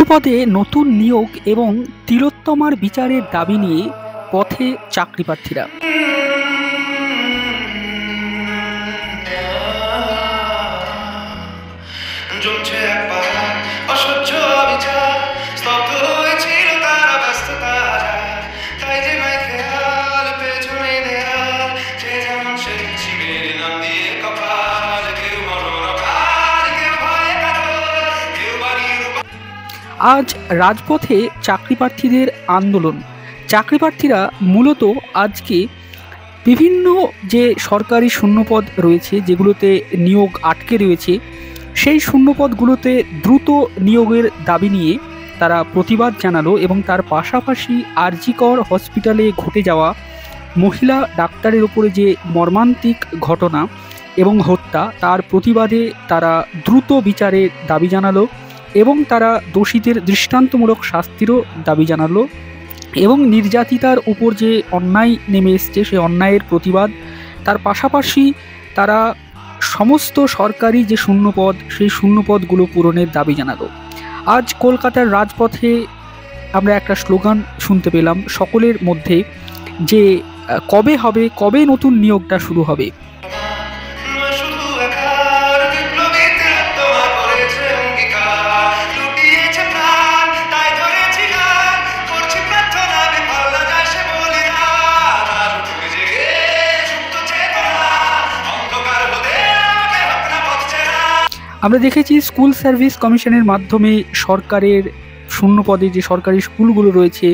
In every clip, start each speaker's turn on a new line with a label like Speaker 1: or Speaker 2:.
Speaker 1: পদে নতুন নিয়োগ এবং তিলোত্তমার বিচারের দাবি নিয়ে পথে চাকরি প্রার্থীরা। আজ রাজপথে চাকরি প্রার্থীদের আন্দোলন। চাকরি প্রার্থীরা মূলত আজকে বিভিন্ন যে সরকারি শূন্যপদ রয়েছে, যেগুলোতে নিয়োগ আটকে রয়েছে, সেই শূন্যপদগুলোতে দ্রুত নিয়োগের দাবি নিয়ে তারা প্রতিবাদ জানালো এবং তার পাশাপাশি আরজিকর হসপিটালে ঘটে যাওয়া মহিলা ডাক্তারের উপরে যে মর্মান্তিক ঘটনা এবং হত্যা, তার প্রতিবাদে তারা দ্রুত বিচারের দাবি জানালো এবং তারা দোষীদের দৃষ্টান্তমূলক শাস্তিরও দাবি জানালো এবং নির্যাতিতার উপর যে অন্যায় নেমে এসছে সেই অন্যায়ের প্রতিবাদ, তার পাশাপাশি তারা সমস্ত সরকারি যে শূন্যপদ সেই শূন্যপদগুলো পূরণের দাবি জানালো। আজ কলকাতার রাজপথে আমরা একটা স্লোগান শুনতে পেলাম সকলের মধ্যে, যে কবে নতুন নিয়োগটা শুরু হবে। আমরা দেখেছি স্কুল সার্ভিস কমিশনের মাধ্যমে সরকারের শূন্যপদে যে সরকারি স্কুলগুলো রয়েছে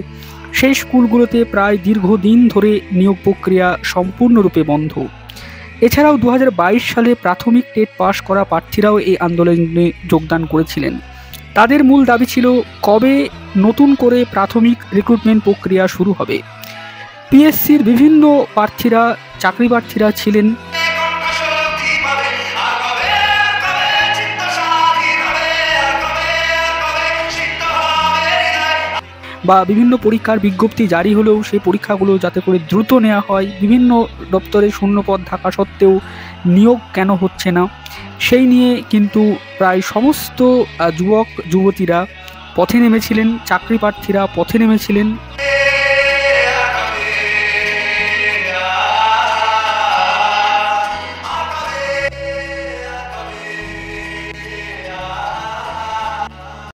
Speaker 1: সেই স্কুলগুলোতে প্রায় দীর্ঘদিন ধরে নিয়োগ প্রক্রিয়া সম্পূর্ণরূপে বন্ধ। এছাড়াও 2022 সালে প্রাথমিক টেট পাশ করা প্রার্থীরাও এই আন্দোলনে যোগদান করেছিলেন। তাদের মূল দাবি ছিল কবে নতুন করে প্রাথমিক রিক্রুটমেন্ট প্রক্রিয়া শুরু হবে। পিএসসির বিভিন্ন চাকরি প্রার্থীরা ছিলেন বা বিভিন্ন পরীক্ষার বিজ্ঞপ্তি জারি হলেও সেই পরীক্ষাগুলো যাতে করে দ্রুত নেওয়া হয়, বিভিন্ন দপ্তরে শূন্যপদ থাকা সত্ত্বেও নিয়োগ কেন হচ্ছে না, সেই নিয়ে কিন্তু প্রায় সমস্ত যুবক যুবতীরা পথে নেমেছিলেন, চাকরি প্রার্থীরা পথে নেমেছিলেন